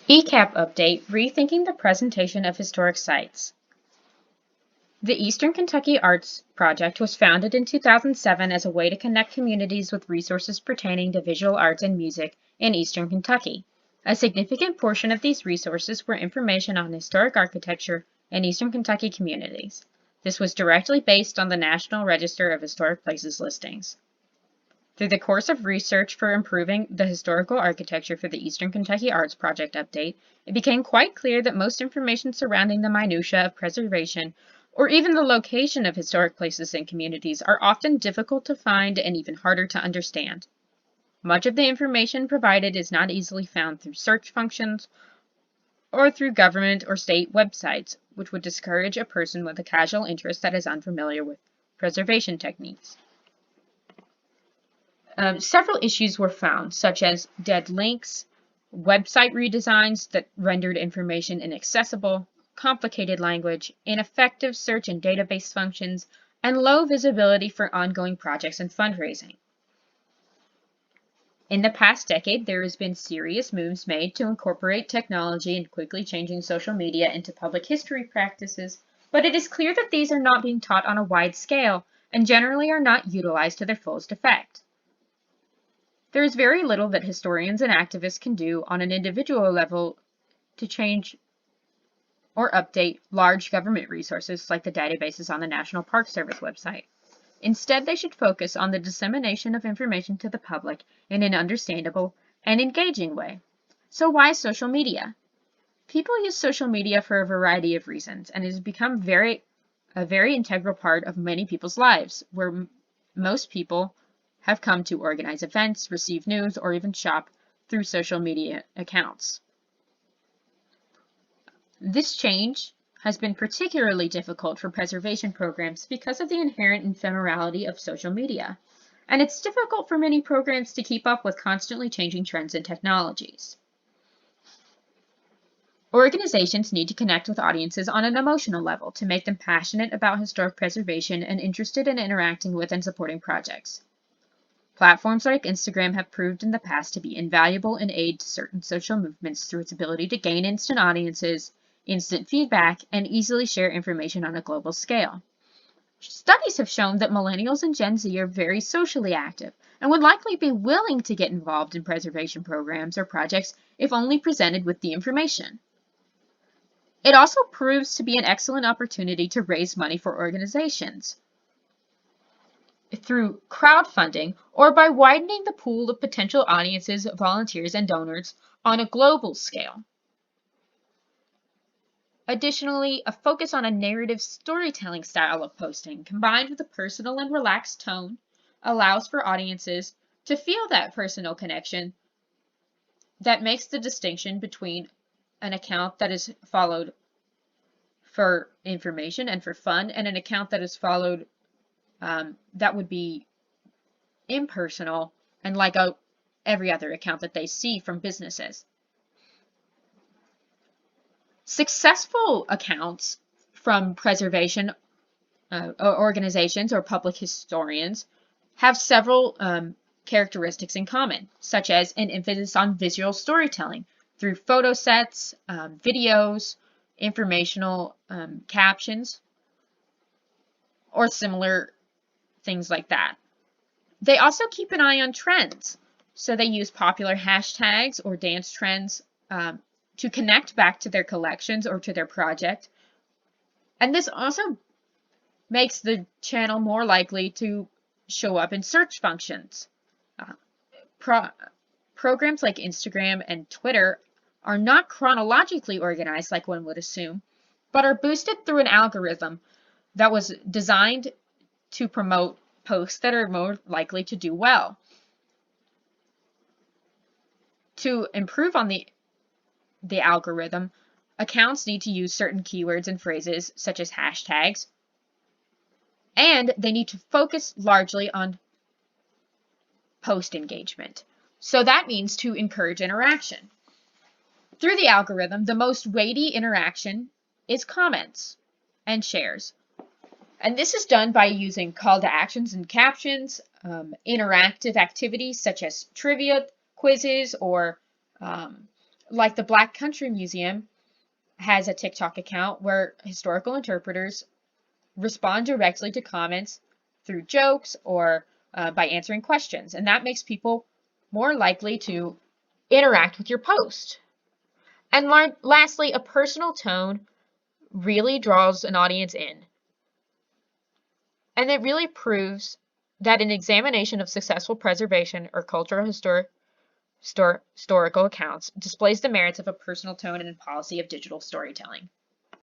EKAP update, Rethinking the Presentation of Historic Sites. The Eastern Kentucky Arts Project was founded in 2007 as a way to connect communities with resources pertaining to visual arts and music in Eastern Kentucky. A significant portion of these resources were information on historic architecture in Eastern Kentucky communities. This was directly based on the National Register of Historic Places listings. Through the course of research for improving the historical architecture for the Eastern Kentucky Arts Project update, it became quite clear that most information surrounding the minutiae of preservation or even the location of historic places and communities are often difficult to find and even harder to understand. Much of the information provided is not easily found through search functions or through government or state websites, which would discourage a person with a casual interest that is unfamiliar with preservation techniques. Several issues were found, such as dead links, website redesigns that rendered information inaccessible, complicated language, ineffective search and database functions, and low visibility for ongoing projects and fundraising. In the past decade, there has been serious moves made to incorporate technology and quickly changing social media into public history practices, but it is clear that these are not being taught on a wide scale and generally are not utilized to their fullest effect. There is very little that historians and activists can do on an individual level to change or update large government resources like the databases on the National Park Service website. Instead, they should focus on the dissemination of information to the public in an understandable and engaging way. So why social media? People use social media for a variety of reasons, and it has become a very integral part of many people's lives, where most people have come to organize events, receive news, or even shop through social media accounts. This change has been particularly difficult for preservation programs because of the inherent ephemerality of social media, and it's difficult for many programs to keep up with constantly changing trends and technologies. Organizations need to connect with audiences on an emotional level to make them passionate about historic preservation and interested in interacting with and supporting projects. Platforms like Instagram have proved in the past to be invaluable in aid to certain social movements through its ability to gain instant audiences, instant feedback, and easily share information on a global scale. Studies have shown that millennials and Gen Z are very socially active and would likely be willing to get involved in preservation programs or projects if only presented with the information. It also proves to be an excellent opportunity to raise money for organizations through crowdfunding or by widening the pool of potential audiences, volunteers, and donors on a global scale. Additionally, a focus on a narrative storytelling style of posting combined with a personal and relaxed tone allows for audiences to feel that personal connection that makes the distinction between an account that is followed for information and for fun and an account that is followed that would be impersonal and like every other account that they see from businesses. Successful accounts from preservation organizations or public historians have several characteristics in common, such as an emphasis on visual storytelling through photo sets, videos, informational captions, or similar things like that. They also keep an eye on trends, so they use popular hashtags or dance trends to connect back to their collections or to their project. And this also makes the channel more likely to show up in search functions. Programs like Instagram and Twitter are not chronologically organized like one would assume, but are boosted through an algorithm that was designed to promote posts that are more likely to do well. To improve on the algorithm, accounts need to use certain keywords and phrases such as hashtags, and they need to focus largely on post engagement. So that means to encourage interaction. Through the algorithm, the most weighty interaction is comments and shares. And this is done by using call to actions and captions, interactive activities such as trivia, quizzes, or Like the Black Country Museum has a TikTok account where historical interpreters respond directly to comments through jokes or by answering questions. And that makes people more likely to interact with your post. And lastly, a personal tone really draws an audience in. And it really proves that an examination of successful preservation or cultural historical accounts displays the merits of a personal tone and policy of digital storytelling.